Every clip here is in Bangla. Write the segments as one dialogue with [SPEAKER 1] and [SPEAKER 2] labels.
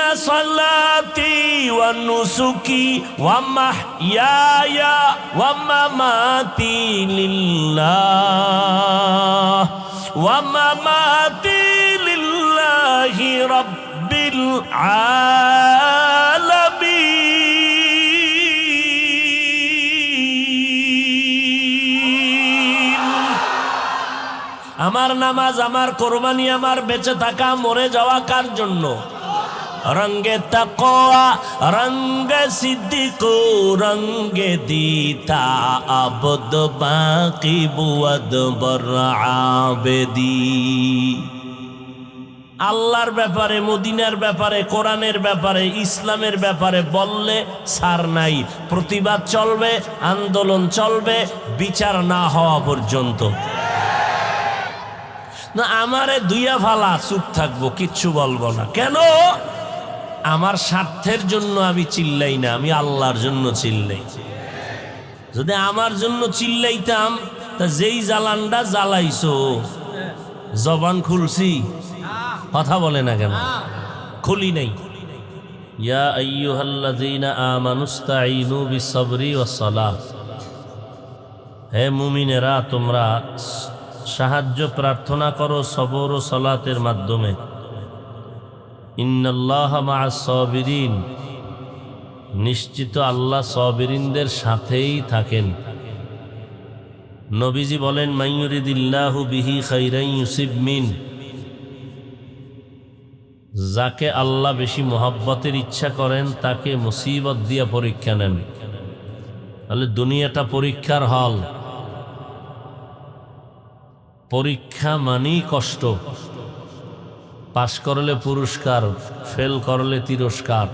[SPEAKER 1] ইন্না সালাতি ওয়া নুসুকি ওয়া মাহইয়ায়া ওয়া মামাতি লিল্লাহ ওয়া মামাতি লিল্লাহি রাব্বিল আলামিন। আমার নামাজ, আমার কোরবানি, আমার বেঁচে থাকা, মরে যাওয়া কার জন্য? রঙ্গে তাকওয়া, রঙ্গে সিদ্দিক, রঙ্গে দিতা আবদ বাকি বুয়াদ বর আবেদি। আল্লাহর ব্যাপারে, মদিনার ব্যাপারে, কোরআনের ব্যাপারে, ইসলামের ব্যাপারে বললে ছাড় নাই। প্রতিবাদ চলবে, আন্দোলন চলবে, বিচার না হওয়া পর্যন্ত। না আমারে দুইয়া ফালা, চুপ থাকবো, কিচ্ছু বলবো না। কেন? আমার স্বার্থের জন্য আমি চিল্লাই না, আমি আল্লাহর জন্য চিল্লাই। যদি আমার জন্য চিল্লাইতাম, তা যেই জ্বালানটা জ্বালাইছো, জবান খুলছি, কথা বলে না কেন? খুলি নাই। ইয়া আইয়ুহাল্লাযীনা আমানুস্তাঈনু বিসসবরি ওয়াসসালাহ, হে মুমিনেরা তোমরা সাহায্য প্রার্থনা করো সবর ও সালাতের মাধ্যমে। ইন্নাল্লাহা মা'আস সাবিরিন, নিশ্চিত আল্লাহ সাবিরিনদের সাথেই থাকেন। নবীজি বলেন, মাইয়ুরিদিল্লাহু বিহি খাইরান ইউসিব মিন, যাকে আল্লাহ বেশি মোহাব্বতের ইচ্ছা করেন তাকে মুসিবত দিয়া পরীক্ষা নেন। তাহলে দুনিয়াটা পরীক্ষার হল। পরীক্ষা মানেই কষ্ট। পাশ করলে পুরস্কার, ফেল করলে তিরস্কার।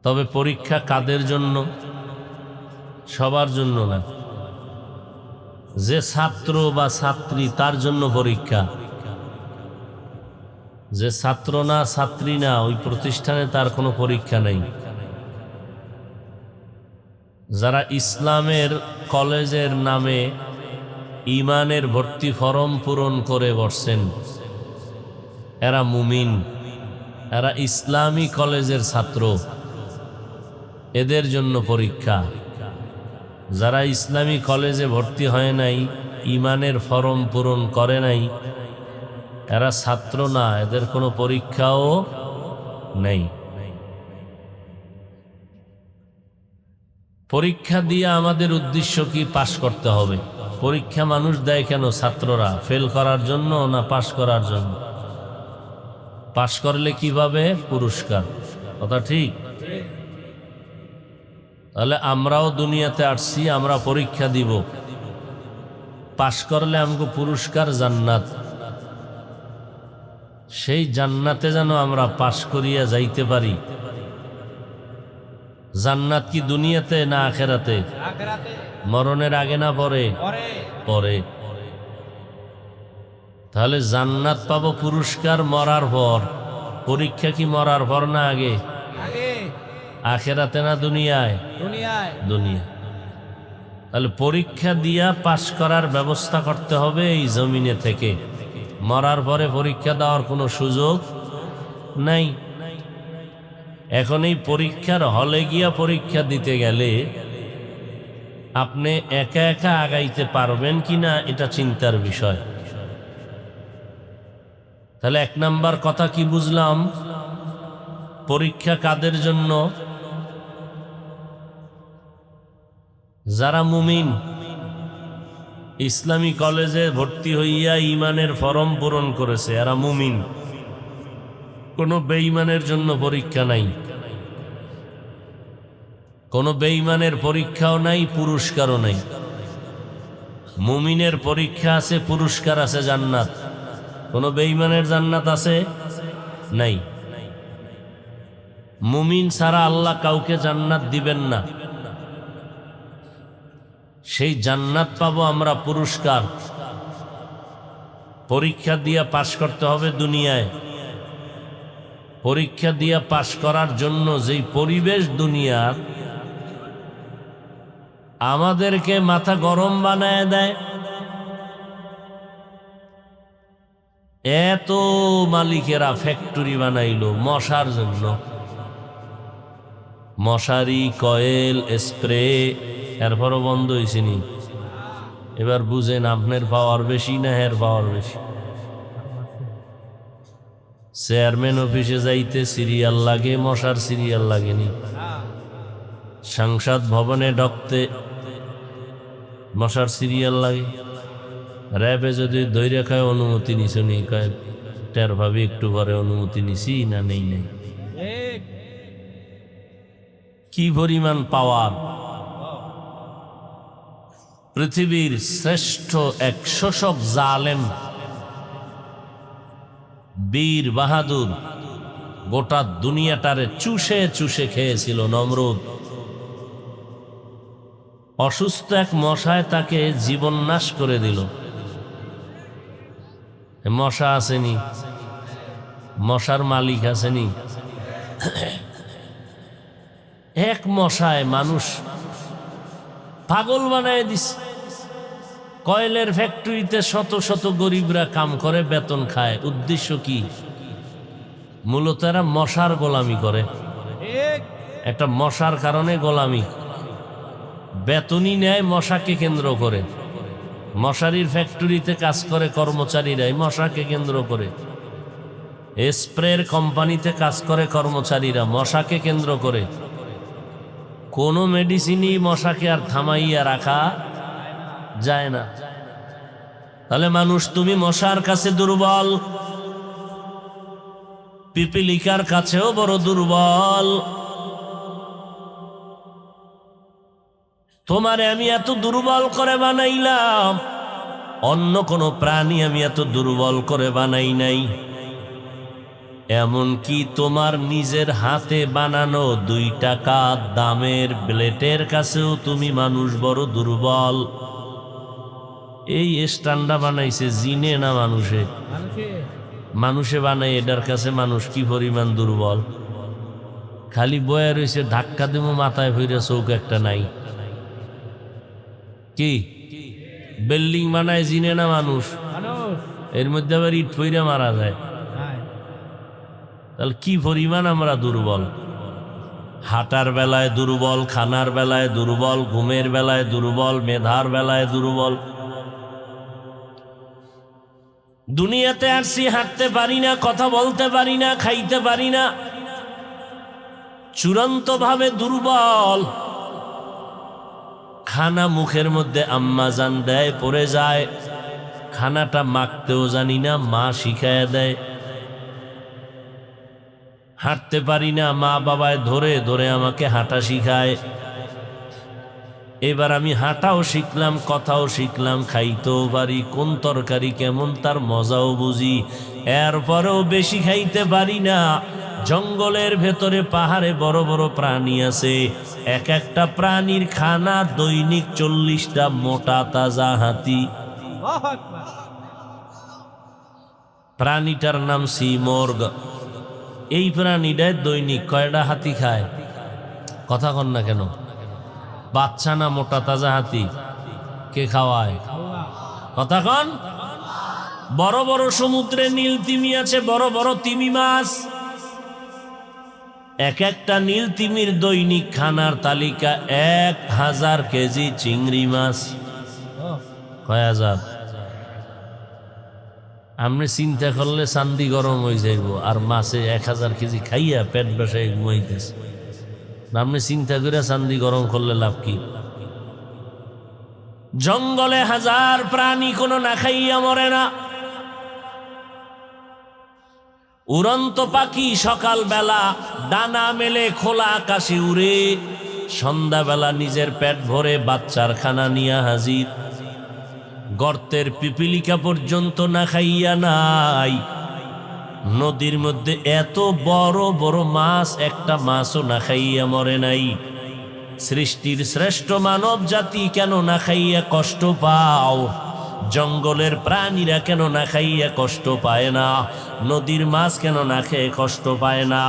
[SPEAKER 1] তবে পরীক্ষা কাদের জন্য? সবার জন্য না। যে ছাত্র বা ছাত্রী তার জন্য পরীক্ষা। যে ছাত্র না, ছাত্রী না, ওই প্রতিষ্ঠানে তার কোনো পরীক্ষা নেই। যারা ইসলামের কলেজের নামে ঈমানের ভর্তি ফরম পূরণ করে বসছেন, এরা মুমিন, এরা ইসলামী কলেজের ছাত্র, এদের জন্য পরীক্ষা। যারা ইসলামী কলেজে ভর্তি হয় নাই, ঈমানের ফরম পূরণ করে নাই, এরা ছাত্র না, এদের কোনো পরীক্ষাও নেই। পরীক্ষা দিয়ে আমাদের উদ্দেশ্য কি? পাশ করতে হবে। পরীক্ষা মানুষ দেয় কেন? ছাত্ররা ফেল করার জন্য না পাশ করার জন্য? পাশ করলে কিভাবে? পুরস্কার। কথা ঠিক? তাহলে আমরাও দুনিয়াতে আসছি, আমরা পরীক্ষা দিব। পাশ করলে আমাকে পুরস্কার জান্নাত। সেই জান্নাতে যেন আমরা পাশ করিয়া যাইতে পারি। জান্নাত কি দুনিয়াতে না আখেরাতে? মরণের আগে না পরে? পরে। তাহলে জান্নাত পাবো পুরস্কার মরার পর। পরীক্ষা কি মরার পর না আগে? আখেরাতে না দুনিয়ায়? দুনিয়া। তাহলে পরীক্ষা দিয়া পাশ করার ব্যবস্থা করতে হবে এই জমিনে থেকে। মরার পরে পরীক্ষা দেওয়ার কোনো সুযোগ নাই। এখন এই পরীক্ষার হলে গিয়া পরীক্ষা দিতে গেলে আপনি একা একা আগাইতে পারবেন কিনা এটা চিন্তার বিষয়। তাহলে এক নাম্বার কথা কি বুঝলাম? পরীক্ষা কাদের জন্য? যারা মুমিন, ইসলামী কলেজে ভর্তি হইয়া ঈমানের ফরম পূরণ করেছে, এরা মুমিন। কোনো বেঈমানের জন্য পরীক্ষা নাই, কোনো বেঈমানের পরীক্ষাও নাই, পুরস্কারও নাই। মুমিনের পরীক্ষা আছে, পুরস্কার আছে, জান্নাত। কোনো বেঈমানের জান্নাত আছে? নাই। মুমিন ছাড়া আল্লাহ কাউকে জান্নাত দিবেন না। সেই জান্নাত পাবো আমরা পুরস্কার। পরীক্ষা দিয়া পাশ করতে হবে দুনিয়ায়। পরীক্ষা দিয়া পাশ করার জন্য যেই পরিবেশ দুনিয়ার আমাদেরকে মাথা গরম বানায় দেয়, এত মালিকেরা ফ্যাক্টরি বানাইলো মশার জন্য, মশারি, কয়েল, স্প্রে, এরপরও বন্ধ হয়েছে নি। এবার বুঝেন আপনার পাওয়ার বেশি না এর পাওয়ার বেশি। চেয়ারম্যান অফিসে যাইতে সিরিয়াল লাগে, মশার সিরিয়াল লাগেনি। সংসদ ভবনে ঢুকতে মশার সিরিয়াল লাগে। র্যাবে যদি ধৈর্য খায় অনুমতি নিছো নি, কয় টের ভাবি একটু পরে অনুমতি নিছি না নেই নেই। কি পরিমাণ পাওয়ার! পৃথিবীর শ্রেষ্ঠ এক শোষক জালেম বীর বাহাদুর গোটা দুনিয়াটারে চুষে চুষে খেয়েছিল নমরুদ। অসুস্থ এক মশায় তাকে জীবন নাশ করে দিল। মশা আসেনি, মশার মালিক আসেনি। এক মশায় মানুষ পাগল বানায় দিছে। কয়েলের ফ্যাক্টরিতে শত শত গরিবরা কাম করে, বেতন খায়। উদ্দেশ্য কি? মূলত এরা মশার গোলামি করে। একটা মশার কারণে গোলামি, বেতনই নেয় মশাকে কেন্দ্র করে। মশারির ফ্যাক্টরিতে কাজ করে কর্মচারীরাই মশাকে কেন্দ্র করে। স্প্রের কোম্পানিতে কাজ করে কর্মচারীরা মশাকে কেন্দ্র করে। কোনো মেডিসিনই মশাকে আর থামাইয়া রাখা যায় না। তাহলে মানুষ, তুমি মশার কাছে দুর্বল, পিপিলিকার কাছেও বড় দুর্বল। তোমারে আমি এত দুর্বল করে বানাইলাম, অন্য কোনো প্রাণী আমি এত দুর্বল করে বানাই নাই। এমনকি তোমার নিজের হাতে বানানো 2 টাকা দামের ব্লেটের কাছেও তুমি মানুষ বড় দুর্বল। এই স্ট্যান্ডা বানাইছে জিনে না মানুষে? মানুষে বানাই, এটার কাছে মানুষ কি পরিমাণ দুর্বল। খালি বয়ে রয়েছে, ধাক্কা দেবো মাথায় ভইরা, চৌক একটা নাই। কি বিল্ডিং বানায় জিনে না মানুষ? এর মধ্যে আবার ইট ফইরা মারা যায়। তাহলে কি পরিমাণ আমরা দুর্বল! হাঁটার বেলায় দুর্বল, খানার বেলায় দুর্বল, ঘুমের বেলায় দুর্বল, মেধার বেলায় দুর্বল। দুনিয়াতে আসছি, হাঁটতে পারি না, কথা বলতে পারি না, খাইতে পারি না, চূড়ান্ত ভাবে দুর্বল। খানা মুখের মধ্যে আম্মা জান দেয়, পড়ে যায়, খানাটা মাখতেও জানি না, মা শিখায় দেয়। হাঁটতে পারি না, মা বাবায় ধরে ধরে আমাকে হাঁটা শিখায়। এবার আমি হাঁটাও শিখলাম, কথাও শিখলাম, খাইতেও পারি, কোন তরকারি কেমন তার মজাও বুঝি। এরপরেও বেশি খাইতে পারি না। জঙ্গলের ভেতরে পাহাড়ে বড় বড় প্রাণী আছে, এক একটা প্রাণীর খানা দৈনিক 40টা মোটা তাজা হাতি। প্রাণীটার নাম সিমর্গ। এই প্রাণীটায় দৈনিক কয়টা হাতি খায়? কথা কন না কেন? বাচ্চা না মোটা তাজা হাতি? কে খাওয়ায়? কথা কন। বড় বড় সমুদ্রে নীল তিমি আছে, বড় বড় তিমি মাছ। এক একটা নীল তিমির দৈনিক খানার তালিকা 1000 কেজি চিংড়ি মাছ। কয় হাজার? আপনি চিন্তা করলে চান্দি গরম হয়ে যাইব। আর মাছে 1000 কেজি খাইয়া পেট বসাই ঘুমাইতেছে। আপনি চিন্তা করে চান্দি গরম করলে লাভ কি? জঙ্গলে 1000 প্রাণী কোনো না খাইয়া মরে না। উড়ন্ত পাখি সকাল বেলা ডানা মেলে খোলা আকাশে উড়ে, সন্ধ্যাবেলা নিজের পেট ভরে বাচ্চার খানা নিয়ে হাজির। গর্তের পিপিলিকা পর্যন্ত না খাইয়া নাই। নদীর মধ্যে এত বড় বড় মাছ, একটা মাছও না খাইয়া মরে নাই। সৃষ্টির শ্রেষ্ঠ মানব জাতি কেন না খাইয়া কষ্ট পাও? জঙ্গলের প্রাণীরা কেন না খাইয়া কষ্ট পায় না? নদীর মাছ কেন না খেয়ে কষ্ট পায় না?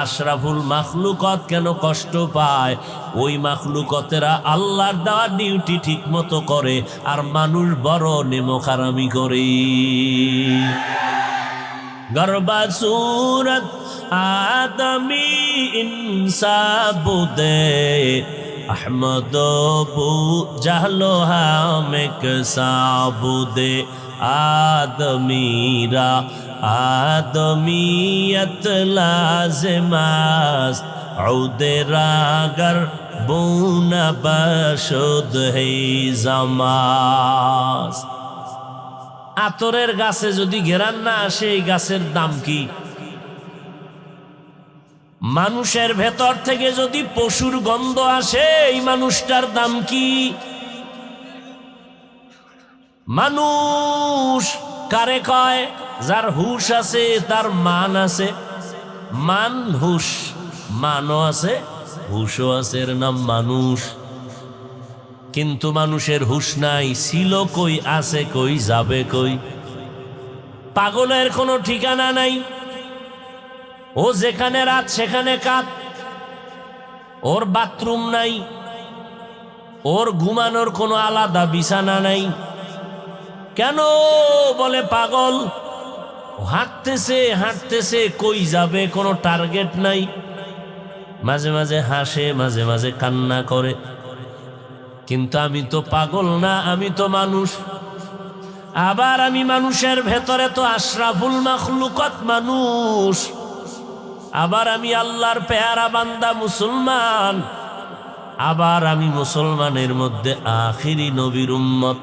[SPEAKER 1] আশরাফুল মাখলুকত কেন কষ্ট পায়? ওই মাখলুকতেরা আল্লাহর দেওয়া ডিউটি ঠিক মতো করে, আর মানুষ বড় নেমখারামি করে। গর্বা সুরত আদমি ইনসাবুদে আহমদ বু জাহলো হামেক সাবুদে আদমিরা আদমিয়ত লাজমাস ঔদে রাগর বুনা বশুদ হে জামাস। আতরের গাছে যদি ঘেরান না আসে এই গাছের দাম কি? মানুষের ভেতর থেকে যদি পশুর গন্ধ আসে এই মানুষটার দাম কি? মানুষ কারে কয়? যার হুশ আছে, তার মান আছে। মান হুশ, মানও আছে হুশও আছে, এর নাম মানুষ। কিন্তু মানুষের হুশ নাই, ছিল কই, আছে কই, যাবে কই? পাগলের কোনো ঠিকানা নাই, ও যেখানে রাত সেখানে কাত। ওর বাথরুম নাই, ওর ঘুমানোর কোনো আলাদা বিছানা নাই। কেন বলে পাগল? হাঁটতেছে হাঁটতেছে, কই যাবে কোনো টার্গেট নাই। মাঝে মাঝে হাসে, মাঝে মাঝে কান্না করে। কিন্তু আমি তো পাগল না, আমি তো মানুষ। আবার আমি মানুষের ভেতরে তো আশরাফুল মাখলুকাত মানুষ। আবার আমি আল্লাহর পেয়ারা বান্দা মুসলমান। আবার আমি মুসলমানের মধ্যে আখিরি নবীর উম্মত।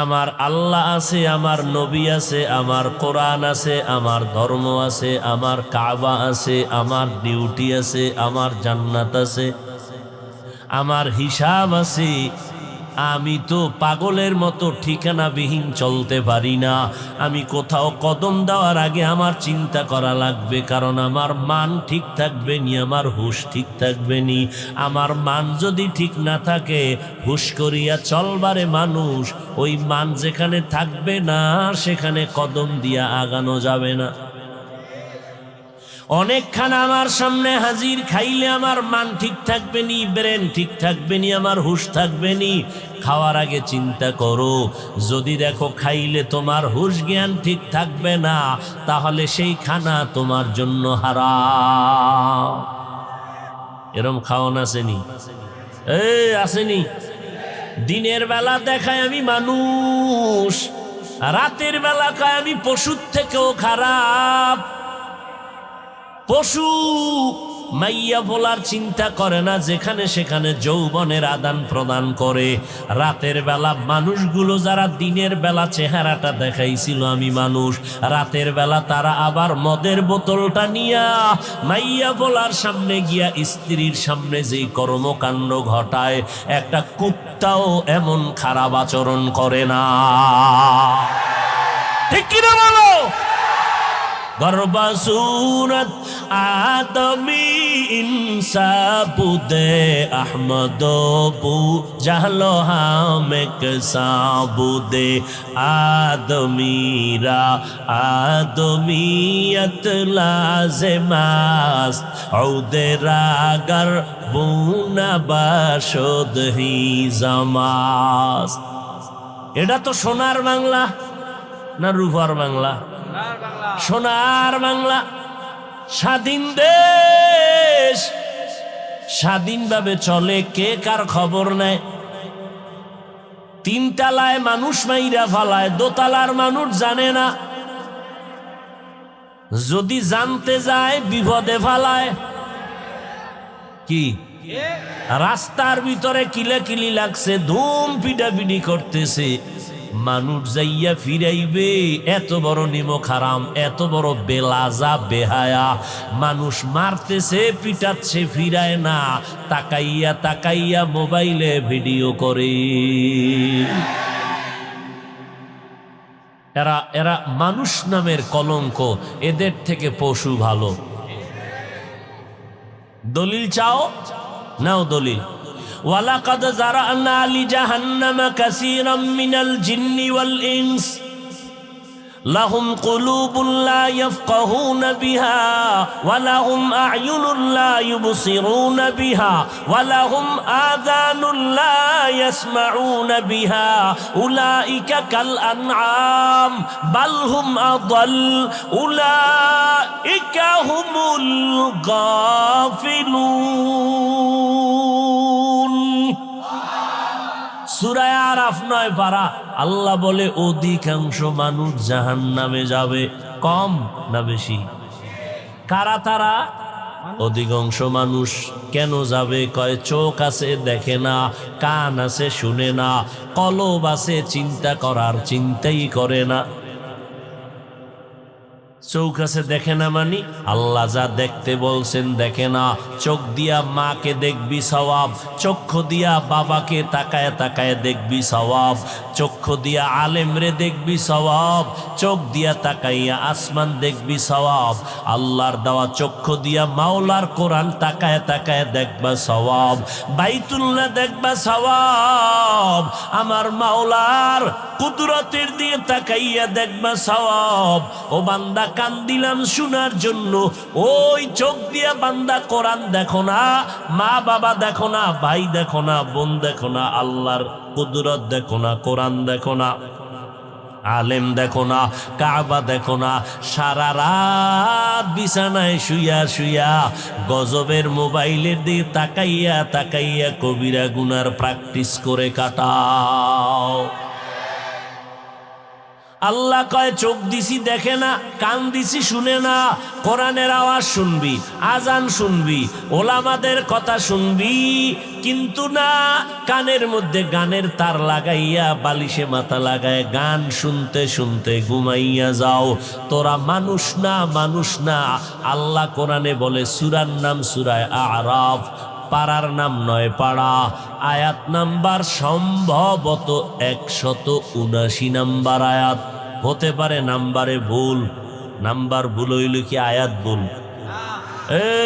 [SPEAKER 1] আমার আল্লাহ আছে, আমার নবী আছে, আমার কোরআন আছে, আমার ধর্ম আছে, আমার কাবা আছে, আমার ডিউটি আছে, আমার জান্নাত আছে, আমার হিসাব আছে। আমি তো পাগলের মতো ঠিকানাবিহীন চলতে পারি না। আমি কোথাও কদম দেওয়ার আগে আমার চিন্তা করা লাগবে, কারণ আমার মান ঠিক থাকবে নি, আমার হুশ ঠিক থাকবে নি। আমার মান যদি ঠিক না থাকে, হুশ করিয়া চলবারে মানুষ, ওই মান যেখানে থাকবে না সেখানে কদম দিয়া আগানো যাবে না। অনেকখানা আমার সামনে হাজির, খাইলে আমার মান ঠিক থাকবে নি, ব্রেন ঠিক থাকবে নি, আমার হুশ থাকবে নি। খাওয়ার আগে চিন্তা করো, যদি দেখো খাইলে তোমার হুশ জ্ঞান ঠিক থাকবে না, তাহলে সেই খানা তোমার জন্য হারাম। এরম খাওয়ান আসেনি? আসেনি? দিনের বেলা দেখায় আমি মানুষ, রাতের বেলা কয় আমি পশুর থেকেও খারাপ। পশু মাইয়া বলার চিন্তা করে না, যেখানে সেখানে যৌবনের আদান প্রদান করে। রাতের বেলা মানুষগুলো যারা দিনের বেলা চেহারাটা দেখাইছিল আমি মানুষ, রাতের বেলা তারা আবার মদের বোতলটা নিয়া মাইয়া বলার সামনে গিয়া স্ত্রীর সামনে যেই কর্মকাণ্ড ঘটায়, একটা কুত্তাও এমন খারাপ আচরণ করে না। ঠিক কিনা বলো? গর্বা সুরত আদমি ইনসাবুদে আহমদ বু জাহলো হামেক সাবুদে আদমিরা আদমিয়ত লাজমাস ঔদে রাগর বুনা বশুদ হি জামাস। এটা তো সোনার বাংলা না রূপার বাংলা? সোনার বাংলা। স্বাধীন দেশ, স্বাধীনভাবে চলে, কে কার খবর নেয়? তিনতলায় মানুষ মাইরা ফালায়, দোতলার মানুষ জানে না। যদি জানতে যায় বিপদে ফালায়। কি রাস্তার ভিতরে কিলাকিলি লাগছে, ধুম পিটাপিটি করতেছে, মানুষ যাইয়া ফিরাইবে। এত বড় নিমক হারাম, এত বড় বেলাজা বেহায়া। মানুষ মারতেছে, পিটাচ্ছে, ফিরায় না, তাকাইয়া তাকাইয়া মোবাইলে ভিডিও করে। এরা এরা মানুষ নামের কলঙ্ক, এদের থেকে পশু ভালো। দলিল চাও? নাও দলিল। ওয়ালাকাদ যারানা লিজাহান্নামা কাসীরাম মিনাল জিন্নি ওয়াল ইনস লাহুম কুলুবুন লা ইয়াফকাহুনা বিহা ওয়া লাহুম আ'য়ুনুন লা ইউবসিরুনা বিহা ওয়া লাহুম আযানুন লা ইয়াসমাউনা বিহা উলাইকা কাল আনআম বাল হুম আদাল উলাইকা হুমুল গাফিলুন। সূরা আরাফ 9 পারা। আল্লাহ বলে অধিকাংশ মানুষ জাহান্নামে যাবে। কম না বেশি? কারা তারা? অধিকাংশ মানুষ। কেন যাবে? কয় চোখ আছে দেখে না, কান আছে শুনে না, কলব আছে চিন্তা করার চিন্তাই করে না। চোখ আছে দেখে না মানি আল্লাহ যা দেখতে বলছেন দেখে না। চোখ দিয়া মাকে দেখবি সওয়াব, চক্ষু দিয়া বাবাকে তাকায় তাকায় দেখবি সওয়াব, চক্ষু দিয়া আলেমরে দেখবি সওয়াব, চোখ দিয়া তাকাইয়া আসমান দেখবি সওয়াব। আল্লাহর দেওয়া চক্ষু দিয়া মাওলার কোরআন তাকায় তাকায় দেখবা সওয়াব, বাইতুল্লাহ দেখবা সওয়াব, আমার মাওলার কুদরতের দিয়ে তাকাইয়া দেখবা সওয়াব। ও বান্দা কান দিলাম শোনার জন্য, ওই চোখ দিয়া বান্দা কোরআন দেখো না, মা বাবা দেখো না, ভাই দেখো না, বোন দেখো না, আল্লাহর কুদরত দেখো না, কোরআন দেখো না, আলেম দেখো না, কাবা দেখো না, সারা রাত বিছানায় শুইয়া শুইয়া গজবের মোবাইলের দিয়ে তাকাইয়া তাকাইয়া কবিরা গুনার প্র্যাকটিস করে কাটাও। আল্লাহ কয় চোখ দিছি দেখে না, কান দিছি শুনে না, কোরআনের আওয়াজ শুনবি, আজান শুনবি, ওলামাদের কথা শুনবি, কিন্তু না, কানের মধ্যে গানের তার লাগাইয়া বালিশে মাথা লাগায় গান শুনতে শুনতে ঘুমাইয়া যাও। তোরা মানুষ না, মানুষ না। আল্লাহ কোরআনে বলে, সূরার নাম সূরা আরাফ, পাড়ার নাম 9 পাড়া, আয়াত নাম্বার সম্ভবত 179 নাম্বার আয়াত। হতে পারে নাম্বারে ভুল। নাম্বার ভুল হইলে কি আয়াত ভুল?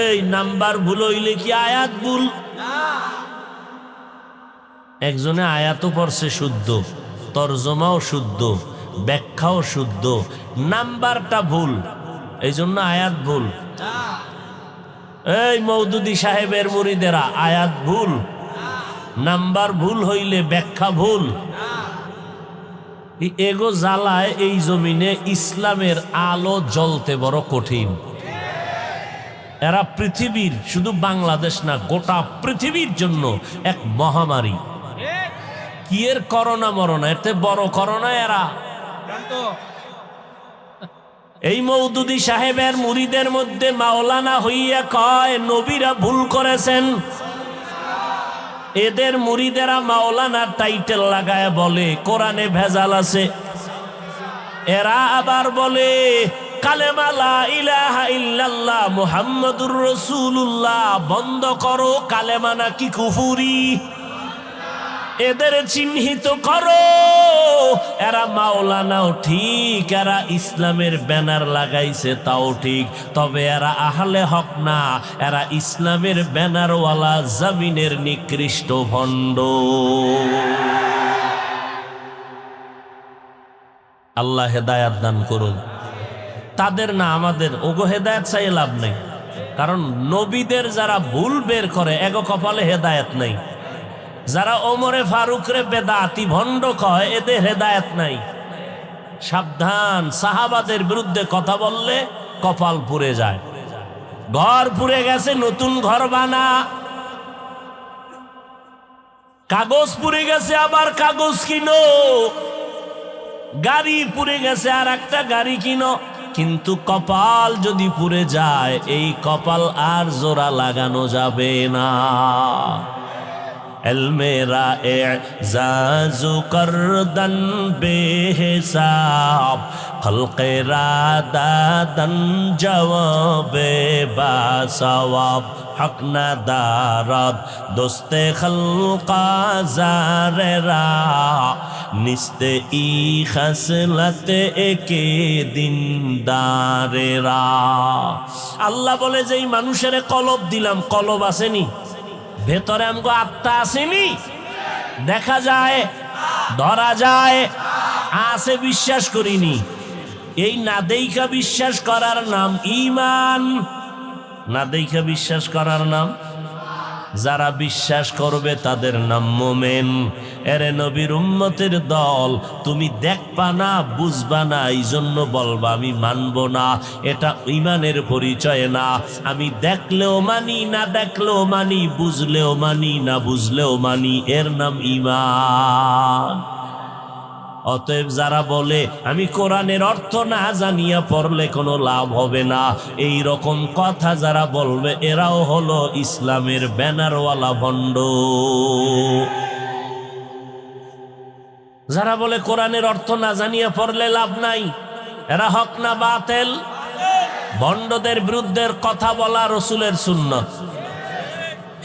[SPEAKER 1] এই নাম্বার ভুল হইলে কি আয়াত ভুল? একজনে আয়াতও পড়ছে শুদ্ধ, তরজমাও শুদ্ধ, ব্যাখ্যাও শুদ্ধ, নাম্বারটা ভুল, এই জন্য আয়াত ভুল। এই মওদুদি সাহেবের মুরিদেরা, আয়াত ভুল, নাম্বার ভুল হইলে ব্যাখ্যা ভুল। এগো জ্বালায় এই জমিনে ইসলামের আলো জ্বলতে বড় কঠিন। এরা পৃথিবীর, শুধু বাংলাদেশ না, গোটা পৃথিবীর জন্য এক মহামারী। কি এর করোনা মরনা, এতে বড় করোনা এরা। এই মওদুদি সাহেবের মুরিদের মধ্যে মাওলানা হইয়া কয় নবীরা ভুল করেছেন। এদের মুরিদেরা মাওলানা টাইটেল লাগায় বলে কোরআনে ভেজাল আছে। এরা আবার বলে কালেমা লা ইলাহা ইল্লাল্লাহ মুহাম্মাদুর রাসূলুল্লাহ বন্ধ করো, কালেমা নাকি কুফরি। এদের চিহ্নিত করো। এরা মাওলানাও ঠিক, এরা ইসলামের ব্যানার লাগাইছে তাও ঠিক, তবে এরা আহলে হক না, এরা ইসলামের ব্যানারওয়ালা জমিনের নিকৃষ্ট ভণ্ড। আল্লাহ হেদায়াত দান করুন। তাদের না আমাদের, ওগো হেদায়াত চাই লাভ নেই, কারণ নবীদের যারা ভুল বের করে এগো কপালে হেদায়াত নাই। যারা ওমরে ফারুকরে বেদাতি ভণ্ড কয় এদের হেদায়েত নাই। সাবধান, সাহাবাদের বিরুদ্ধে কথা বললে কপাল পুড়ে যায়। ঘর পুড়ে গেছে, নতুন ঘর বানা। কাগজ পুড়ে গেছে, আবার কাগজ কিনো। গাড়ি পুড়ে গেছে, আর একটা গাড়ি কিনো। কিন্তু কপাল যদি পুড়ে যায়, এই কপাল আর জোড়া লাগানো যাবে না। এলমেরা এজাজু করদন বেহিসাব, খলকেরা দাদন জওয়াবে বাসওয়াব, হক না দারদ দোস্তে খলকা জারেরা, নিস্তে ই খসলত একে দিনদারেরা। আল্লাহ বলে যে এই মানুষের কলব দিলাম, কলব আসেনি ভেতরে, আমগো আত্মা আসেনি, দেখা যায়, ধরা যায়, আছে, বিশ্বাস করিনি। এই না দেইখা বিশ্বাস করার নাম ঈমান, না দেইখা বিশ্বাস করার নাম। যারা বিশ্বাস করবে তাদের নাম মোমেন। এরে নবীর উম্মতের দল, তুমি দেখবা না, বুঝবা না, এই জন্য বলবা আমি মানব না, এটা ঈমানের পরিচয় না। আমি দেখলেও মানি, না দেখলেও মানি, বুঝলেও মানি, না বুঝলেও মানি, এর নাম ঈমান। অতএব যারা বলে আমি কোরআনের অর্থ না জানিয়া পড়লে কোনো লাভ হবে না, এই রকম কথা যারা বলবে এরাও হলো ইসলামের ব্যানারওয়ালা ভণ্ড। যারা বলে কোরআনের অর্থ না জানিয়া পড়লে লাভ নাই, এরা হক না বাতেল? ভণ্ডদের বিরুদ্ধে কথা বলা রসুলের সুন্নত,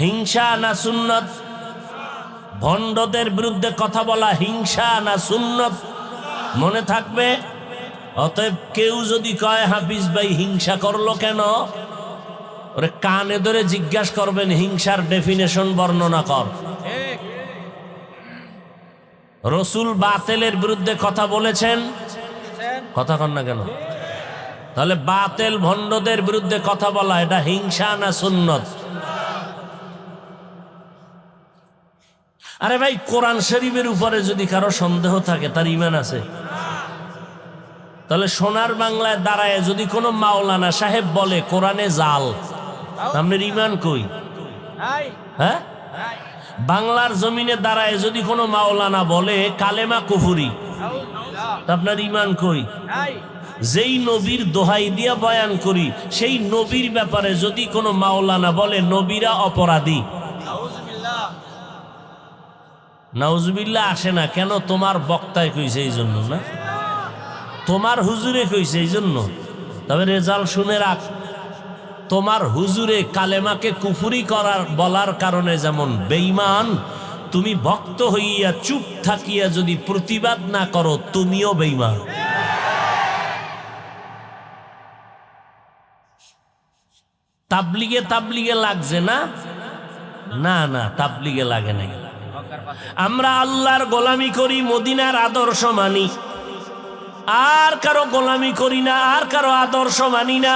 [SPEAKER 1] হিংসা না সুন্নত? ভণ্ডদের বিরুদ্ধে কথা বলা হিংসা না সুন্নত? মনে থাকবে। অতএব কেউ যদি কয় হাফিজ ভাই হিংসা করলো কেন, ওরে কানে ধরে জিজ্ঞাসা করবেন হিংসার ডেফিনেশন বর্ণনা কর। রসুল বাতেলের বিরুদ্ধে কথা বলেছেন, কথা কন না কেন? তাহলে বাতেল ভণ্ডদের বিরুদ্ধে কথা বলা এটা হিংসা না সুন্নত? আরে ভাই, কোরআন শরীফের উপরে যদি কারো সন্দেহ থাকে তার ঈমান আছে? তাহলে সোনার বাংলায় দাঁড়ায় যদি কোনো মাওলানা সাহেব বলে কোরআনে জাল, আপনার ঈমান কই? হ্যাঁ, বাংলার জমিনে দাঁড়ায় যদি কোনো মাওলানা বলে কালেমা কুফরি, আপনার ঈমান কই? যেই নবীর দোহাই দিয়া বয়ান করি সেই নবীর ব্যাপারে যদি কোনো মাওলানা বলে নবীরা অপরাধী, নাউজুবিল্লাহ আসে না কেন? তোমার বক্তায় কইছে এই জন্য না, তোমার হুজুরে কইছে এই জন্য। তবে রেজাল্ট শুনে রাখ, তোমার হুজুরে কালেমাকে কুফরি করার বলার কারণে যেমন বেঈমান, তুমি ভক্ত হইয়া চুপ থাকিয়া যদি প্রতিবাদ না করো তুমিও বেঈমান। তাবলিগে লাগছে না? না না, তাবলিগে লাগে নাই। আমরা আল্লাহর গোলামি করি, মদিনার আদর্শ মানি, আর কারো গোলামি করি না, আর কারো আদর্শ মানি না।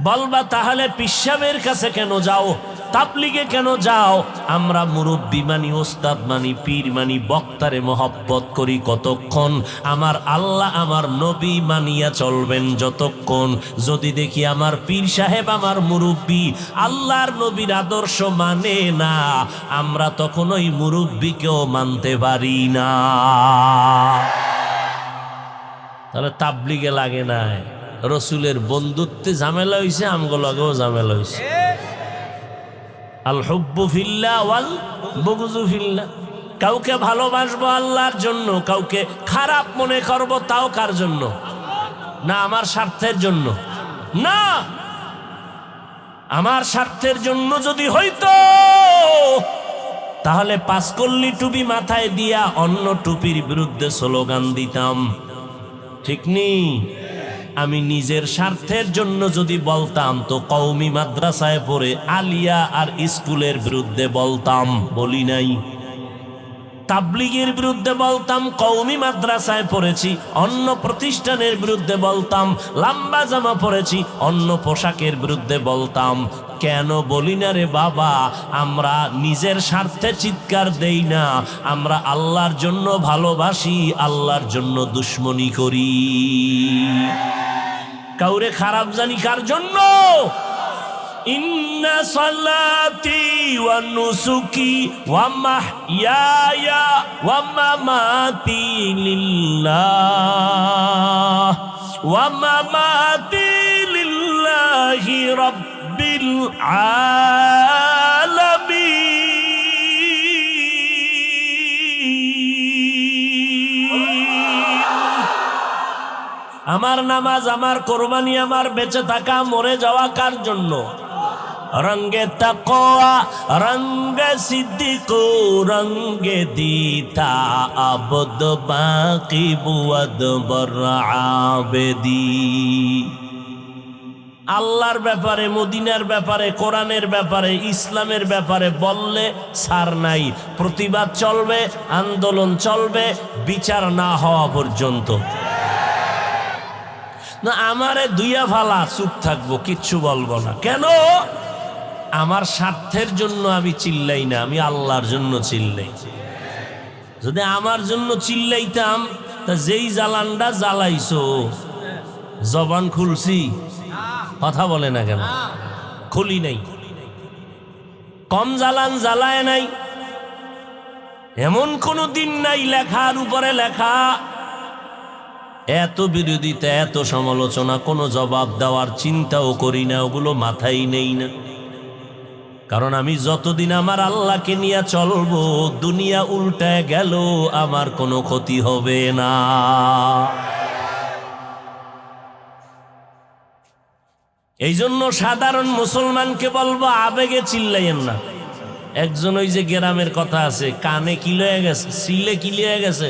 [SPEAKER 1] বলবা তাহলে পিসাবের কাছে কেন যাও, তাবলিগে কেন যাও? আমরা মুরব্বী মানি, ওস্তাদ মানি, পীর মানি, বক্তারে মহব্বত করি কতক্ষণ? আমার আল্লাহ আমার নবী মানিয়া চলবেন যতক্ষণ। যদি দেখি আমার পীর সাহেব, আমার মুরব্বী আল্লাহর নবীর আদর্শ মানে না, আমরা তখন ওই মুরব্বীকেও মানতে পারি না। তাহলে তাবলিগে লাগে না। রসুলের বন্ধুত্বে ঝামেলা হইছে, আমগো লাগেও ঝামেলা হইছে। আল হুব্বু ফিল্লাহ ওয়াল বুগযু ফিল্লাহ। কাউকে ভালোবাসবো আল্লাহর জন্য, কাউকে খারাপ মনে করব তাও কার জন্য? না আমার স্বার্থের জন্য না। আমার স্বার্থের জন্য যদি হইতো তাহলে পাঁচকল্লি টুপি মাথায় দিয়া অন্য টুপির বিরুদ্ধে স্লোগান দিতাম, ঠিক নেই? আমি নিজের স্বার্থের জন্য যদি বলতাম তো কওমি মাদ্রাসায় পড়ে আলিয়া আর স্কুলের বিরুদ্ধে বলতাম, বলি নাই? তাবলিগের বিরুদ্ধে বলতাম, কওমি মাদ্রাসায় পড়েছি অন্য প্রতিষ্ঠানের বিরুদ্ধে বলতাম, লম্বা জামা পড়েছি অন্য পোশাকের বিরুদ্ধে বলতাম। কেন বলি না রে বাবা? আমরা নিজের স্বার্থে চিৎকার দেই না, আমরা আল্লাহর জন্য ভালোবাসি, আল্লাহর জন্য দুশ্মনী করি। কাউরে খারাপ জানি কার জন্য? ইন্না সালাতি ওয়া নুসুকি ওয়া মাহইয়ায়া ওয়া মামাতি লিল্লাহ ওয়া মামাতি লিল্লাহি রাব্বিল আলামিন। আমার নামাজ, আমার কোরবানি, আমার বেঁচে থাকা, মরে যাওয়া কার জন্য? রঙ্গে তাকওয়া, রঙ্গে সিদ্দিক, রঙ্গে দিতা আবদ বাকি বুয়াদ বর আবেদি। আল্লাহর ব্যাপারে, মদিনার ব্যাপারে, কোরআনের ব্যাপারে, ইসলামের ব্যাপারে বললে ছাড় নাই। প্রতিবাদ চলবে, আন্দোলন চলবে, বিচার না হওয়া পর্যন্ত। না আমারে দুইয়া ফালা, চুপ থাকবো, কিচ্ছু বলবো না। কেন? আমার স্বার্থের জন্য আমি চিল্লাই না, আমি আল্লাহর জন্য চিল্লাই। যদি আমার জন্য চিল্লাইতাম, তা যেই জ্বালানটা জ্বালাইছো, জবান খুলছি, কথা বলে না কেন? খুলি নাই। কম জ্বালান জ্বালায় নাই, এমন কোনো দিন নাই লেখার উপরে লেখা। এত বিরোধিতা, এত সমালোচনা, কোনো জবাব দেওয়ার চিন্তাও করি না, ওগুলো মাথায় নেই না। কারণ আমি যতদিন আমার আল্লাহকে নিয়ে চলবো, দুনিয়া উল্টায় গেল আমার কোনো ক্ষতি হবে না। এই জন্য সাধারণ মুসলমানকে বলবো, আবেগে চিল্লাইয়েন না। একজন ওই যে গ্রামের কথা আছে, কানে কি লয়ে গেছে, সিলে কি লয়ে গেছে,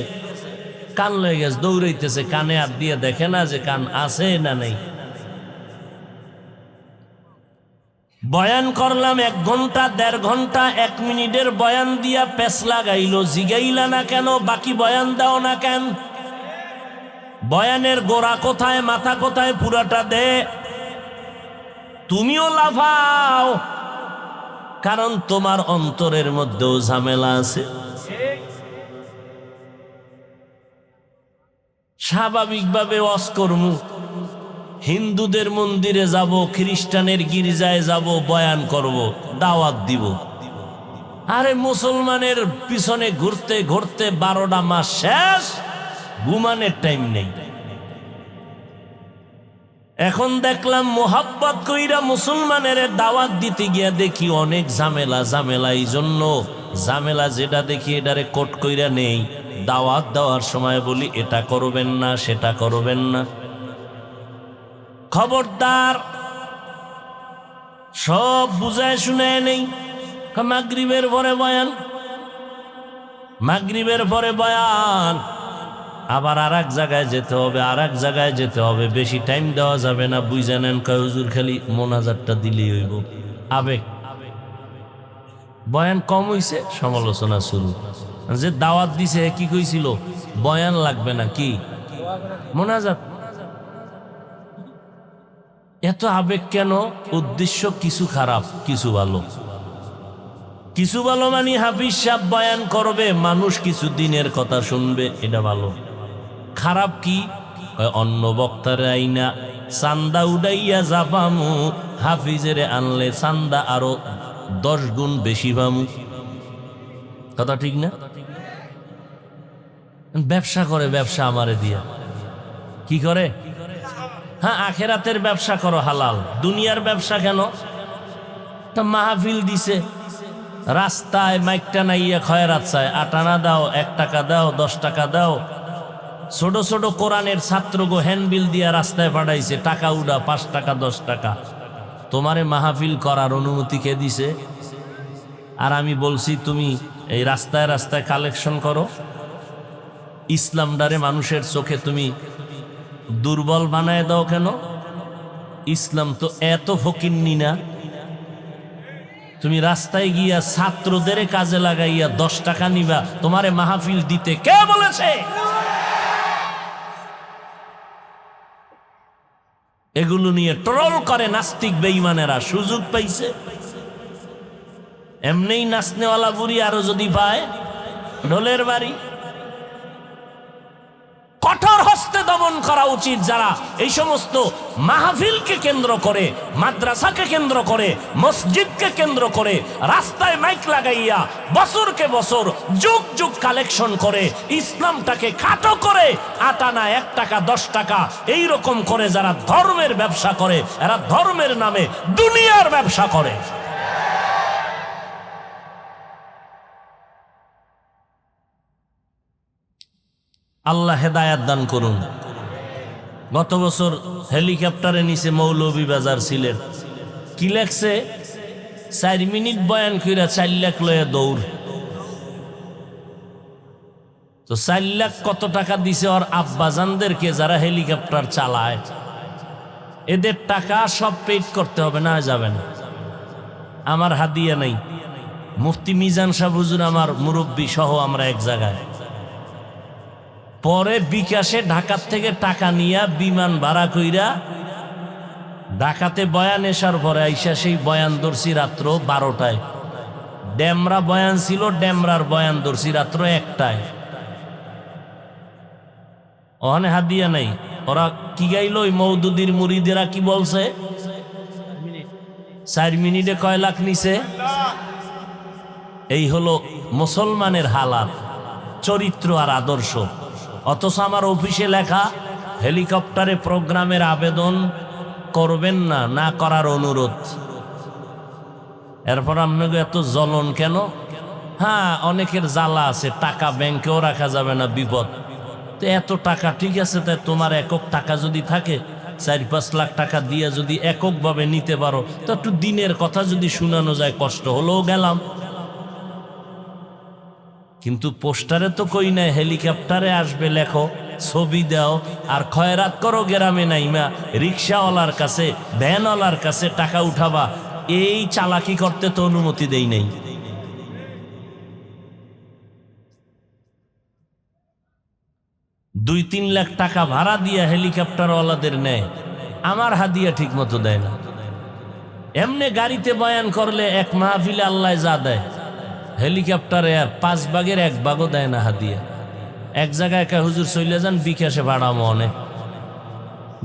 [SPEAKER 1] কান লয়ে গেছে, দৌড়াইতেছে, কানে হাত দিয়ে দেখে না যে কান আছে না নেই। বয়ান করলাম 1 ঘন্টা, 1.5 ঘন্টা, 1 মিনিটের বয়ান দিয়া পেছ লাগাইলো, জিগাইলা না কেন, বাকি বয়ান দাও না কেন? বয়ানের গোড়া কোথায়, মাথা কোথায়, পুরাটা দে। তুমিও লাফাও, কারণ তোমার অন্তরের মধ্যেও ঝামেলা আছে। স্বাভাবিকভাবে অস্কর্ম, হিন্দুদের মন্দিরে যাব, খ্রিস্টানের গির্জায় যাব, বয়ান করব, দাওয়াত দিব। আরে মুসলমানের পিছনে ঘুরতে ঘুরতে 12টা মাস শেষ, ঘুমানোর টাইম নেই। এখন দেখলাম মোহাব্বত কইরা মুসলমানের দাওয়াত দিতে গিয়া দেখি অনেক ঝামেলা। ঝামেলা এই জন্য, ঝামেলা যেটা দেখি এটারে কোট কইরা নেই। দাওয়াত দেওয়ার সময় বলি এটা করবেন না, সেটা করবেন না। খবরদার, সব বুঝায় শুনায় নেই। মাগরিবের পরে বয়ান, মাগরিবের পরে বয়ান, আবার আর এক জায়গায় যেতে হবে, আর এক জায়গায় যেতে হবে, বেশি টাইম দেওয়া যাবে না। বুঝে নেন, কয় হুজুর খালি মোনাজাতটা দিলেই হইব। আবেগ, বয়ান কম হইছে, সমালোচনা শুরু। যে দাওয়াত দিছে কি কইছিল, বয়ান লাগবে না, কি মোনাজাত। এত আবেগ কেন? উদ্দেশ্য কিছু খারাপ, কিছু ভালো। কিছু ভালো মানে হাফিজ সাহেব বয়ান করবে, মানুষ কিছু দিনের কথা শুনবে, এটা ভালো। খারাপ কি? অন্য বক্তার আইনা চান্দা উড়াইয়া যাবামু, হাফিজের আনলে চান্দা আরো 10 গুণ বেশি পামু। কথা ঠিক না? ব্যবসা করে, ব্যবসা আমারে দিয়া কি করে? হ্যাঁ, আখেরাতের ব্যবসা করো, হালাল। দুনিয়ার ব্যবসা কেন? তা মাহফিল দিছে, রাস্তায় মাইকটা নাইয়া খয়রাত চায়, 8 আনা দাও, 1 টাকা দাও, 10 টাকা দাও। ছোট ছোট কোরআনের ছাত্রগো হ্যান্ডবিল দিয়া রাস্তায় পাঠাইছে, টাকা উড়া, 5 টাকা 10 টাকা। তোমারে মাহফিল করার অনুমতি কে দিছে? আর আমি বলছি তুমি এই রাস্তায় রাস্তায় কালেকশন করো। ইসলামটারে মানুষের চোখে তুমি দুর্বল বানায় দাও কেন? ইসলাম তো এত ফকিন্নি না। তুমি রাস্তায় গিয়া ছাত্রদের কাজে লাগাইয়া 10 টাকা নিবা, তোমারে মাহফিল দিতে কে বলেছে? এগুলো নিয়ে ট্রল করে নাস্তিক বেঈমানেরা, সুযোগ পাইছে। এমনিই নাচনেওয়ালা বুড়ি আরো যদি পায়, ঢোলের বাড়ি। কঠোর হস্তে দমন করা উচিত যারা এই সমস্ত মাহফিলকে কেন্দ্র করে, মাদ্রাসাকে কেন্দ্র করে, মসজিদকে কেন্দ্র করে রাস্তায় মাইক লাগাইয়া বছরকে বছর যুগ যুগ কালেকশন করে, ইসলামটাকে খাটো করে 8 আনা, 1 টাকা, 10 টাকা এই রকম করে যারা ধর্মের ব্যবসা করে, এরা ধর্মের নামে দুনিয়ার ব্যবসা করে। আল্লাহ হেদায়াত দান করুন। গত বছর হেলিকপ্টারে নিচে মৌলভীবাজার সিলেট, কি লেখছে? 4 মিনিট বয়ান কইরা 4 লাখ লয়ে দৌড়। তো 4 লাখ কত টাকা দিছে ওর আব্বাজানদেরকে যারা হেলিকপ্টার চালায়? এদের টাকা সব পেড করতে হবে, না যাবে না। আমার হাদিয়া নাই। মুফতি মিজান সাহেব হুজুর আমার মুরব্বী সহ আমরা এক জায়গায়, পরে বিকাশে ঢাকার থেকে টাকা নিয়া বিমান ভাড়া কইরা ঢাকাতে বয়ান এসার পরে আইসা সেই বয়ান ধরছি রাত্র 12টায়। ডেমরা বয়ান ছিল, ডেমরার বয়ান ধরছি রাত্র 1টায়। ওখানে হাদিয়া নাই। ওরা কি গাইল, ওই মওদুদির মুরিদেরা কি বলছে, 4 মিনিটে কয় লাখ নিছে। এই হলো মুসলমানের হালাত, চরিত্র আর আদর্শ। অথচ আমার অফিসে লেখা হেলিকপ্টারে প্রোগ্রামের আবেদন করবেন না, না করার অনুরোধ। এরপর আপনাকে এত জ্বলন কেন? হ্যাঁ, অনেকের জ্বালা আছে, টাকা ব্যাংকেও রাখা যাবে না, বিপদ। তো এত টাকা ঠিক আছে, তাই তোমার একক টাকা যদি থাকে 4-5 লাখ টাকা দিয়ে যদি এককভাবে নিতে পারো, তো একটু দিনের কথা যদি শোনানো যায়, কষ্ট হলেও গেলাম। কিন্তু পোস্টারে তো কই নাই হেলিকপ্টারে আসবে, লেখো, ছবি দাও আর খয়রাত করো গ্রামে নাইমা রিক্সাওয়ালার কাছে, ভ্যানওয়ালার কাছে টাকা উঠাবা। এই চালাকি করতে তো অনুমতি দেই নাই। 2-3 লাখ টাকা ভাড়া দিয়া হেলিকপ্টারওয়ালাদের নেয়, আমার হাদিয়া ঠিক মতো দেয় না। এমনি গাড়িতে বয়ান করলে এক মাহফিলে আল্লাহ যা দেয়, হেলিকপ্টারে আর 5 ভাগের 1 ভাগও দেয় না হাদিয়া। এক জায়গায় একা হুজুর চলে যান, বিকাশে ভাড়ামো অনেক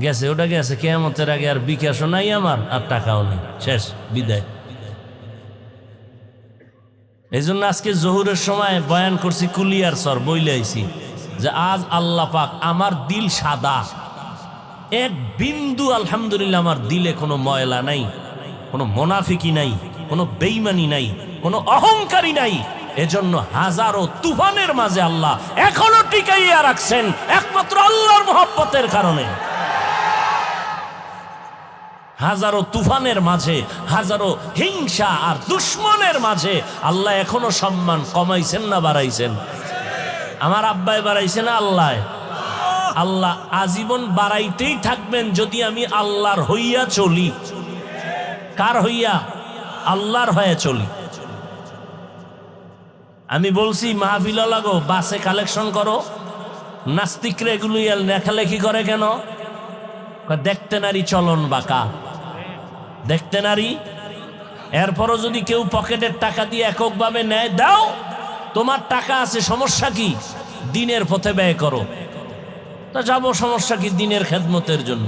[SPEAKER 1] গেছে, ওটা গেছে কিয়ামতের আগে, আর বিকাশও নাই আমার, আর টাকাও নেই, শেষ, বিদায়। এই জন্য আজকে জহুরের সময় বয়ান করছি কুলিয়ার সর বইলে আইছি যে আজ আল্লাহ পাক আমার দিল সাদা, এক বিন্দু আলহামদুলিল্লাহ আমার দিলে কোনো ময়লা নাই, কোনো মোনাফিকি নাই, কোনো বেঈমানি নাই, কোনো অহংকারী নাই। এজন্য হাজারো তুফানের মাঝে আল্লাহ এখনো টিকাইয়া রাখছেন একমাত্র আল্লাহর মহব্বতের কারণে। হাজারো তুফানের মাঝে, হাজারো হিংসা আর দুশ্মনের মাঝে আল্লাহ এখনো সম্মান কমাইছেন না বাড়াইছেন? আমার আব্বাই বাড়াইছে না আল্লাহ? আল্লাহ আজীবন বাড়াইতেই থাকবেন যদি আমি আল্লাহর হইয়া চলি। কার হইয়া? আল্লাহর হয়ে চলি। আমি বলছি মাহফিল লাগো, বাসে কালেকশন করো, নাস্তিকরা এগুলো লেখালেখি করে কেন? দেখতে নারী চলন বাঁকা, দেখতে নারী। এরপরও যদি কেউ পকেটের টাকা দিয়ে এককভাবে নেয়, দাও, তোমার টাকা আছে, সমস্যা কি? দিনের পথে ব্যয় করো। তা যাবো, সমস্যা কি? দিনের খেদমতের জন্য।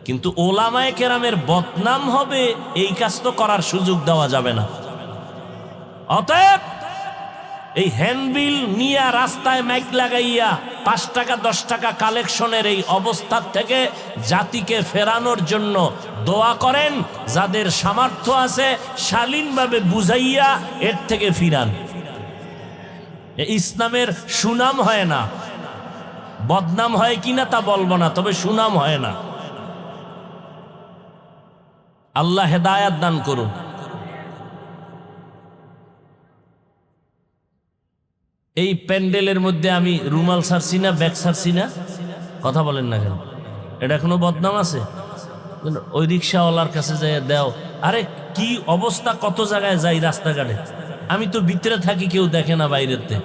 [SPEAKER 1] কিন্তু ওলামায়ে কেরামের বদনাম হবে, এই কাজ তো করার সুযোগ দেওয়া যাবে না। অতএব এই হ্যান্ডবিল নিয়ে রাস্তায় মাইক লাগাইয়া 5 টাকা 10 টাকা কালেকশনের এই অবস্থা থেকে জাতিকে ফেরানোর জন্য দোয়া করেন। যাদের সামর্থ্য আছে শালীনভাবে বুঝাইয়া এর থেকে ফিরান। ইসলামের সুনাম হয় না, বদনাম হয় কিনা তা বলবো না, তবে সুনাম হয় না। আল্লাহ হেদায়াত দান করুন। এই প্যান্ডেলের মধ্যে আমি রুমাল ছাড়ছি না, ব্যাগ ছাড়ছি না, কথা বলেন না কেন? এটা কোনো বদনাম আছে? ওই রিক্সাওয়ালার কাছে যাই দাও। আরে কি অবস্থা, কত জায়গায় যাই রাস্তাঘাটে, আমি তো ভিতরে থাকি, কেউ দেখে না, বাইরেতে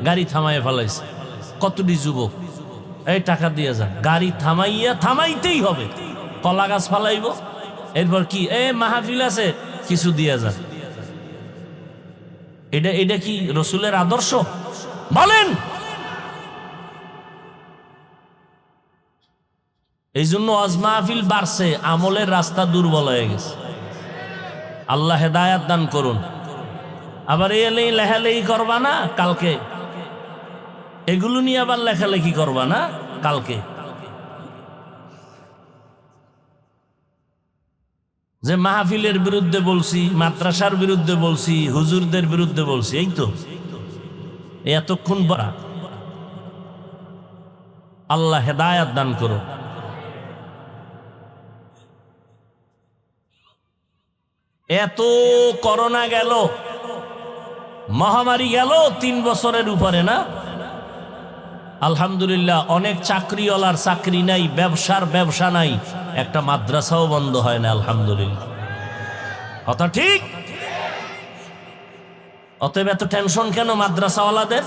[SPEAKER 1] গাড়ি থামাইয়া ফেলাইছে। কতটি যুবক, এই টাকা দিয়ে যান, গাড়ি থামাইতেই হবে, কলা গাছ ফালাইব, এরপর কি মাহফিল আছে কিছু দিয়ে যান। এটা কি রসুলের আদর্শ? বলেন। এই জন্য ওয়াজ মাহফিল বাড়ছে, আমলের রাস্তা দুর্বল হয়ে গেছে। আল্লাহ হেদায়াত দান করুন। আবার এই লেখালেখি করবা না কালকে, এগুলো নিয়ে আবার লেখালেখি করবা না কালকে, যে মাহফিলের বিরুদ্ধে বলছি, মাদ্রাসার বিরুদ্ধে বলছি, হুজুরদের বিরুদ্ধে বলছি, এই তো এতক্ষণ বলা। আল্লাহ হেদায়াত দান করো। এত করোনা গেল, মহামারী গেল 3 বছরের উপরে না? আলহামদুলিল্লাহ অনেক চাকরিওয়ালার চাকরি নাই, ব্যবসার ব্যবসা নাই, একটা মাদ্রাসাও বন্ধ হয় না আলহামদুলিল্লাহ। কথা ঠিক? অতএব এত টেনশন কেন মাদ্রাসাওয়ালাদের?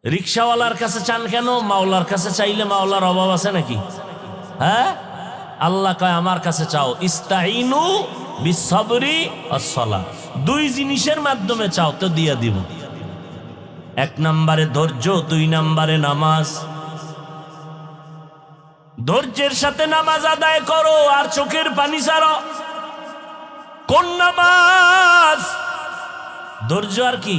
[SPEAKER 1] রিক্সাওয়ালার কাছে চান কেন? মাওলার কাছে চাইলে মাওলার অভাব আছে নাকি? হ্যাঁ, আল্লাহ কয় আমার কাছে চাও, ইস্তাইনু বিসসবরি ওয়াস-সালাহ। দুই জিনিসের মাধ্যমে চাও তো দিয়া দিব। এক নম্বরে ধৈর্য, দুই নম্বরে নামাজ। ধৈর্যের সাথে নামাজ আদায় করো আর চোখের পানি ছাড়ো। কোন নামাজ? ধৈর্য আর কি?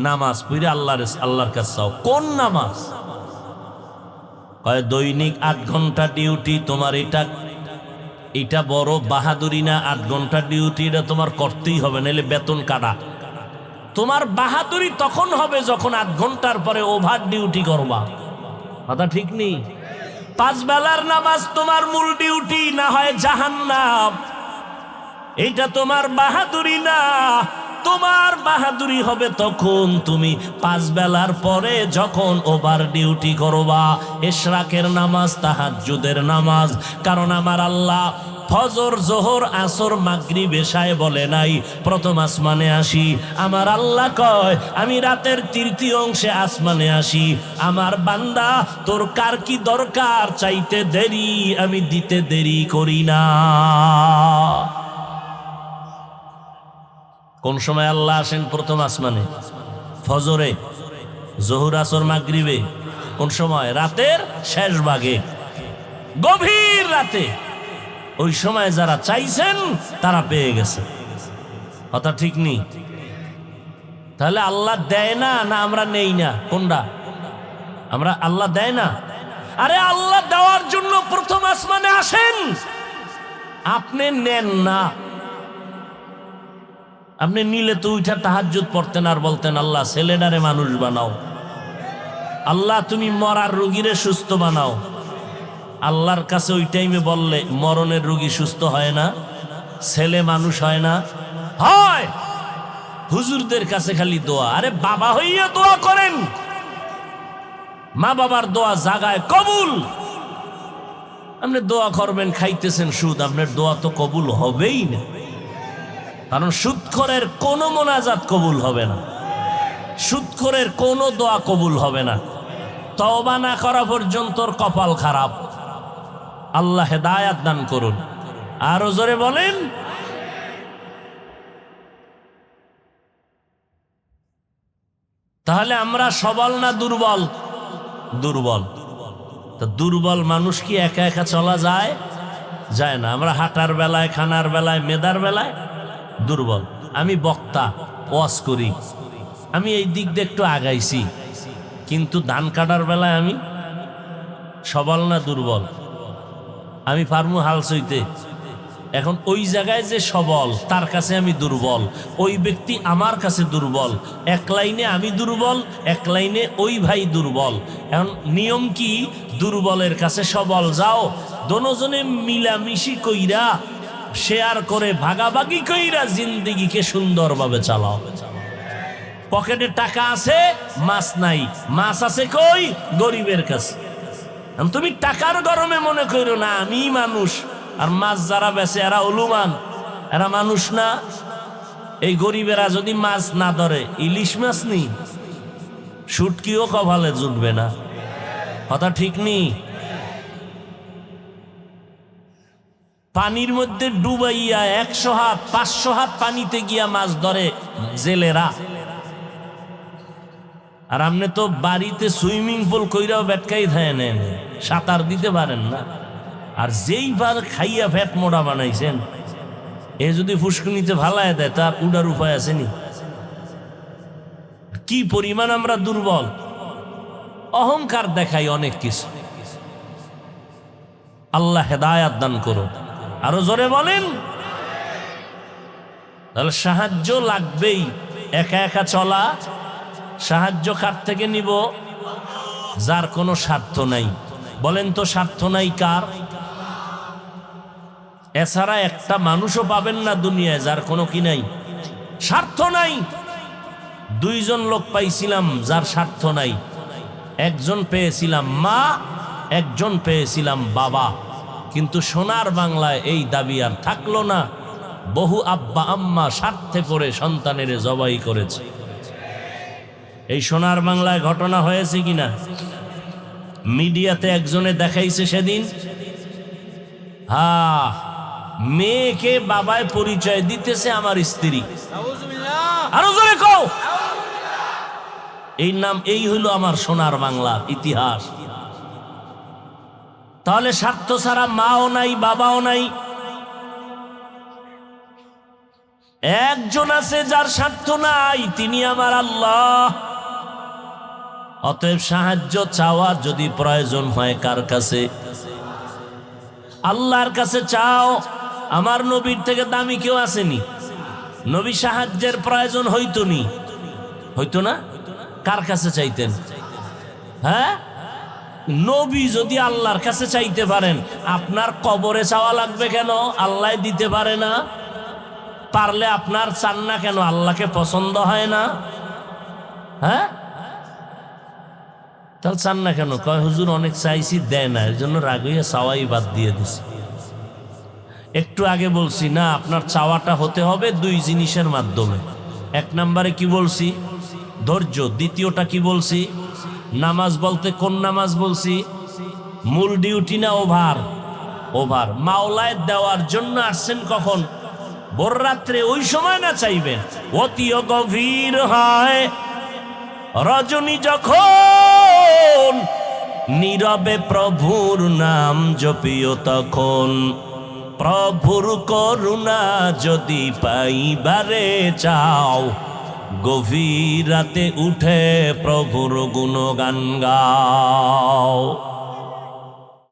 [SPEAKER 1] নামাজ পড়ে আল্লাহর কাছে চাও। কোন নামাজ? কয় দৈনিক 8 ঘন্টা ডিউটি তোমার, এটা বড় বাহাদুরি না? 8 ঘন্টা ডিউটি এটা তোমার করতেই হবে, নাহলে বেতন কাটা। তোমার বাহাদুরি তখন হবে যখন 8 ঘন্টার পরে ওভার ডিউটি করবা। কথা ঠিক নেই? 5 বেলার নামাজ তোমার মূল ডিউটি, না হয় জাহান্নাম। এটা তোমার বাহাদুরি না। তোমার বাহাদুরি হবে তখন তুমি 5 বেলার পরে যখন ওভার ডিউটি করবা। ইশরাকের নামাজ, তাহাজ্জুদের নামাজ। কারণ আমার আল্লাহ ফজর, জোহর, আসর, মাগরিব, এশায় বলে নাই প্রথম আসমানে আসি। আমার আল্লাহ কয় আমি রাতের 3য় অংশে আসমানে আসি। আমার বান্দা তোর কার কি দরকার চাইতে দেরি, আমি দিতে দেরি করি না। কোন সময় আল্লাহ আসেন প্রথম আসমানে? ফজরে, জোহর, আসর, মাগরিবে। কোন সময়? রাতের শেষ ভাগে, গভীর রাতে। ওই সময় যারা চাইছেন তারা পেয়ে গেছে। কথা ঠিক নেই? তাহলে আল্লাহ দেয় না, না আমরা নেই না? কোনটা? আমরা আল্লাহ দেয় না। আরে আল্লাহ দেওয়ার জন্য প্রথম আসমানে আসেন, আপনি নেন না। আপনি নিলে তো উঠা তাহাজ্জুদ পড়তেন আর বলতেন আল্লাহ ছেলেটারে মানুষ বানাও, আল্লাহ তুমি মরার রোগীরে সুস্থ বানাও। আল্লাহর কাছে ওই টাইমে বললে মরণের রোগী সুস্থ হয় না, ছেলে মানুষ হয় না? হয়। হুজুরদের কাছে খালি দোয়া। আরে বাবা হইয়া দোয়া করেন, মা বাবার দোয়া জাগায় কবুল। আপনি দোয়া করবেন, খাইতেছেন সুদ, আপনার দোয়া তো কবুল হবেই না। কারণ সুদখোরের কোনো মোনাজাত কবুল হবে না, সুদখোরের কোনো দোয়া কবুল হবে না। তওবা না করা পর্যন্ত কপাল খারাপ। আল্লাহ হেদায়াত দান করুন। আরো জোরে বলেন। তাহলে আমরা সবল না দুর্বল? দুর্বল। তো দুর্বল মানুষ কি একা একা চলা যায়? যায় না। আমরা হাঁটার বেলায়, খানার বেলায়, মেধার বেলায় দুর্বল। আমি বক্তা, ওয়াজ করি, আমি এই দিক দিয়ে একটু আগাইছি, কিন্তু ধান কাটার বেলায় আমি সবল না দুর্বল? আমি পারমু হাল সইতে। এখন ওই জায়গায় যে সবল তার কাছে আমি দুর্বল, ওই ব্যক্তি আমার কাছে দুর্বল। এক লাইনে আমি দুর্বল, এক লাইনে ওই ভাই দুর্বল। এখন নিয়ম কি? দুর্বলের কাছে সবল যাও, দোনোজনে মিলামিশি কইরা, শেয়ার করে, ভাগাভাগি কইরা জিন্দেগিকে সুন্দরভাবে চালাও। পকেটে টাকা আছে, মাছ নাই। মাছ আছে কই? গরিবের কাছে। তুমি টাকার গরমে মনে করো না আমি মানুষ, আর মাছ যারা বেচে এরা উলুমান, এরা মানুষ না। এই গরিবেরা যদি মাছ না ধরে, ইলিশ মাছ নি, শুটকিও কপালে জুটবে না। কথা ঠিক নেই? পানির মধ্যে ডুবাইয়া 100 হাত 500 হাত পানিতে গিয়া মাছ ধরে জেলেরা। আর আপনি তো বাড়িতে সুইমিং পুল কইরাও বেটকাই থায় নেন, সাঁতার দিতে পারেন না। আর যেইবার খাইয়া ফ্যাট মোটা বানাইছেন, এ যদি ফুসকুনিতে ভালায় দেয় তার উড়ার উপায় আসেনি? কি পরিমাণ আমরা দুর্বল! অহংকার দেখাই অনেক কিছু। আল্লাহ হেদায়াত দান করো। আরো জোরে বলেন। তাহলে সাহায্য লাগবেই। একা একা চলা, সাহায্য কার থেকে নিব? যার কোনো স্বার্থ নাই। বলেন তো স্বার্থ নাই কার? এছাড়া একটা মানুষও পাবেন না দুনিয়ায় যার কোনো কি নাই, স্বার্থ নাই। দুইজন লোক পাইছিলাম যার স্বার্থ নাই, একজন পেয়েছিলাম মা, একজন পেয়েছিলাম বাবা। কিন্তু সোনার বাংলায় এই দাবি আর থাকলো না। বহু আব্বা আম্মা স্বার্থে পড়ে সন্তানের জবাই করেছে। এই সোনার বাংলায় ঘটনা হয়েছে কিনা? মিডিয়াতে একজনে দেখাইছে সেদিন, হ্যাঁ, মেয়েকে বাবায় পরিচয় দিতেছে আমার স্ত্রী। আরো জোরে কও। এই নাম, এই হইল আমার সোনার বাংলার ইতিহাস। তাহলে স্বার্থ ছাড়া মাও নাই, বাবাও নাই। একজন আছে যার স্বার্থ নাই, তিনি আমার আল্লাহ। অতএব সাহায্য চাওয়ার যদি প্রয়োজন হয় কার কাছে? আল্লাহর কাছে চাও। আমার নবীর থেকে দামি কেউ আসেনি। নবী সাহায্যের প্রয়োজন হইতো নি, হইতো না? কার কাছে চাইতেন? হ্যাঁ, নবী যদি আল্লাহর কাছে চাইতে পারেন, আপনার কবরে চাওয়া লাগবে কেন? আল্লাহ দিতে পারে না। পারলে আপনার চান না কেন? আল্লাহকে পছন্দ হয় না? হ্যাঁ, তাহলে চান না কেন? কয় হুজুর অনেক চাইছি, দেয় না, এর জন্য রাগ হইয়া চাওয়াই বাদ দিয়ে দিছে। একটু আগে বলছি না, আপনার চাওয়াটা হতে হবে দুই জিনিসের মাধ্যমে। এক নম্বরে কি বলছি? ধৈর্য। দ্বিতীয়টা কি বলছি? নামাজ। বলতে কোন নামাজ বলছি? মূল ডিউটি না ওভার? ওভার। মাওলায় দেওয়ার জন্য আসছেন কখন? ভোর রাত্রে। ওই সময় না চাইবেন। অতিও গভীর হয় রজনী যখন, নীরবে প্রভুর নাম জপিও তখন। প্রভুর করুণা যদি পাইবারে চাও, গভীর রাতে উঠে প্রভুর গুণগান গাও।